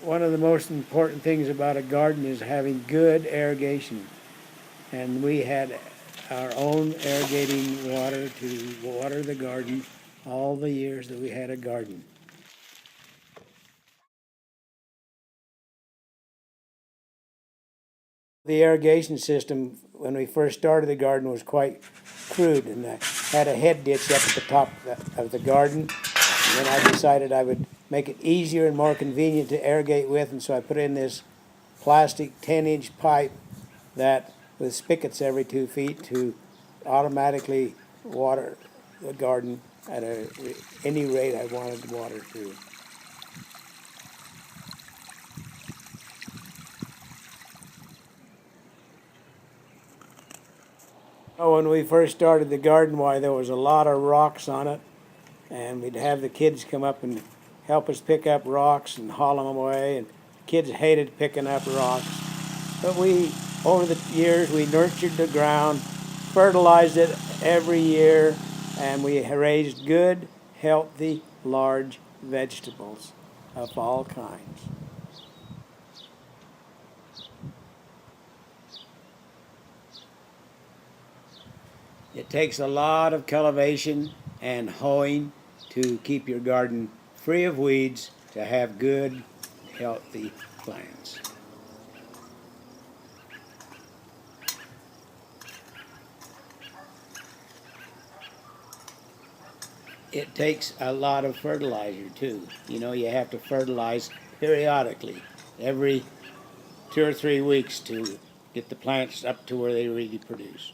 One of the most important things about a garden is having good irrigation. And we had our own irrigating water to water the garden all the years that we had a garden. The irrigation system, when we first started the garden, was quite crude, and I had a head ditch up at the top of the garden. And then I decided I would make it easier and more convenient to irrigate with, and so I put in this plastic 10-inch pipe that with spigots every 2 feet to automatically water the garden at any rate I wanted water to. Oh, when we first started the garden, why, there was a lot of rocks on it, and we'd have the kids come up and help us pick up rocks and haul them away, and kids hated picking up rocks. But over the years, we nurtured the ground, fertilized it every year, and we raised good, healthy, large vegetables of all kinds. It takes a lot of cultivation and hoeing to keep your garden free of weeds, to have good, healthy plants. It takes a lot of fertilizer too. You have to fertilize periodically, every 2 or 3 weeks, to get the plants up to where they really produce.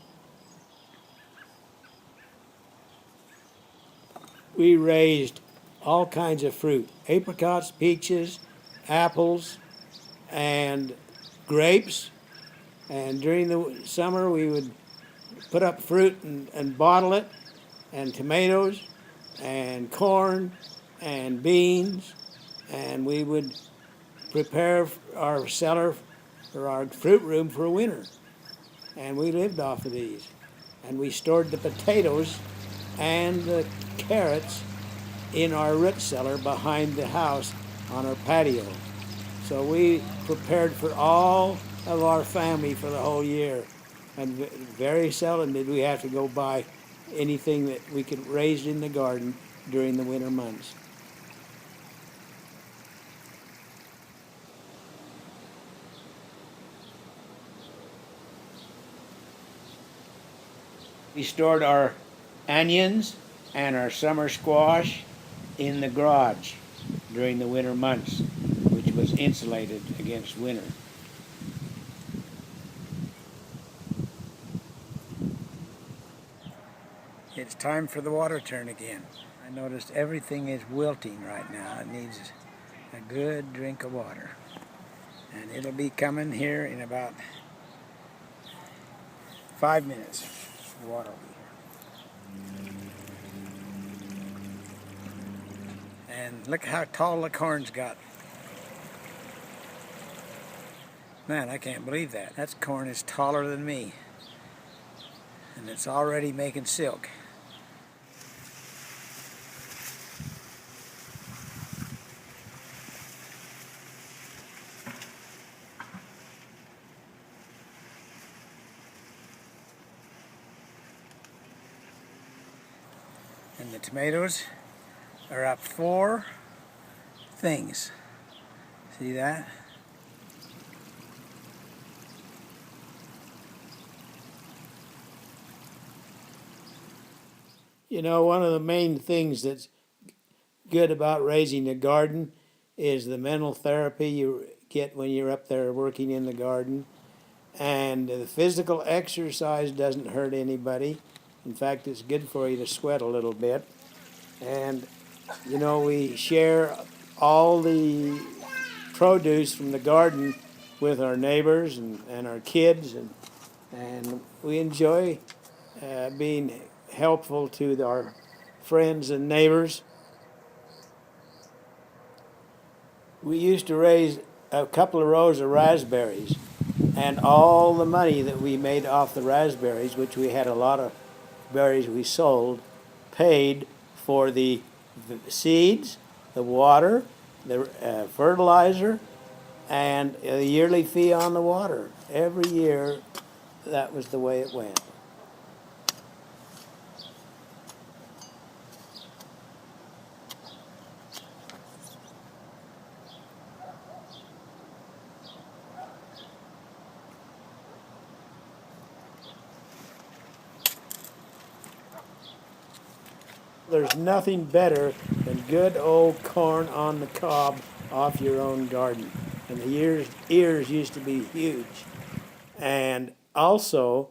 We raised all kinds of fruit: apricots, peaches, apples, and grapes. And during the summer, we would put up fruit and bottle it, and tomatoes, and corn, and beans, and we would prepare our cellar for our fruit room for winter. And we lived off of these. And we stored the potatoes and the carrots in our root cellar behind the house on our patio. So we prepared for all of our family for the whole year. And very seldom did we have to go buy anything that we could raise in the garden during the winter months. We stored our onions and our summer squash in the garage during the winter months, which was insulated against winter. It's time for the water turn again. I noticed everything is wilting right now. It needs a good drink of water. And it'll be coming here in about 5 minutes. The water will be here. And look how tall the corn's got. Man, I can't believe that. That corn is taller than me. And it's already making silk. And the tomatoes are up 4 things. See that? One of the main things that's good about raising a garden is the mental therapy you get when you're up there working in the garden. And the physical exercise doesn't hurt anybody. In fact, it's good for you to sweat a little bit. And, we share all the produce from the garden with our neighbors and our kids, and we enjoy being helpful to our friends and neighbors. We used to raise a couple of rows of raspberries, and all the money that we made off the raspberries, which we had a lot of berries we sold, paid for the seeds, the water, the fertilizer, and a yearly fee on the water. Every year, that was the way it went. There's nothing better than good old corn on the cob off your own garden. And the ears used to be huge. And also,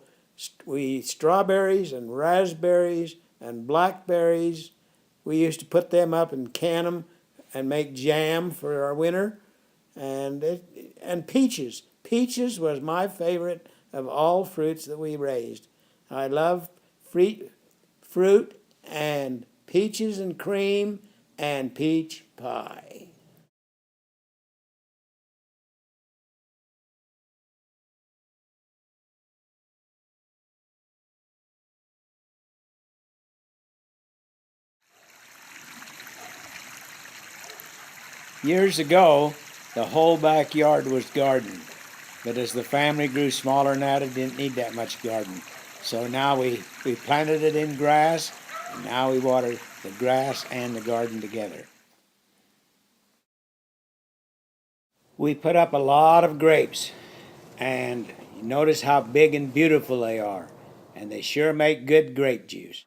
we eat strawberries and raspberries and blackberries. We used to put them up and can them and make jam for our winter. And peaches. Peaches was my favorite of all fruits that we raised. I love fruit and peaches and cream and peach pie. Years ago, the whole backyard was garden. But as the family grew smaller now, it didn't need that much garden. So now we planted it in grass, and now we water the grass and the garden together. We put up a lot of grapes, and you notice how big and beautiful they are. And they sure make good grape juice.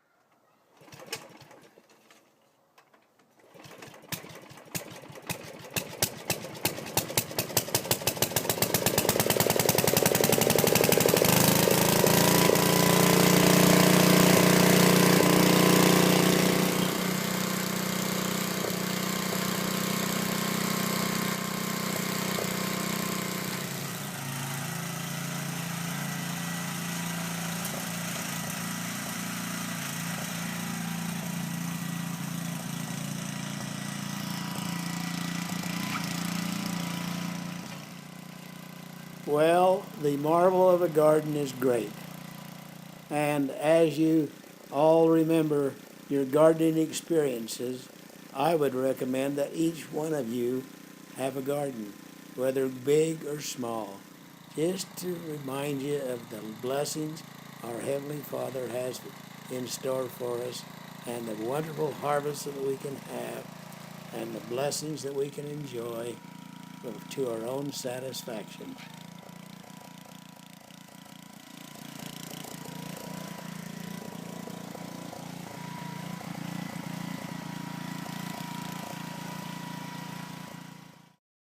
Well, the marvel of a garden is great. And as you all remember your gardening experiences, I would recommend that each one of you have a garden, whether big or small, just to remind you of the blessings our Heavenly Father has in store for us and the wonderful harvest that we can have and the blessings that we can enjoy to our own satisfaction.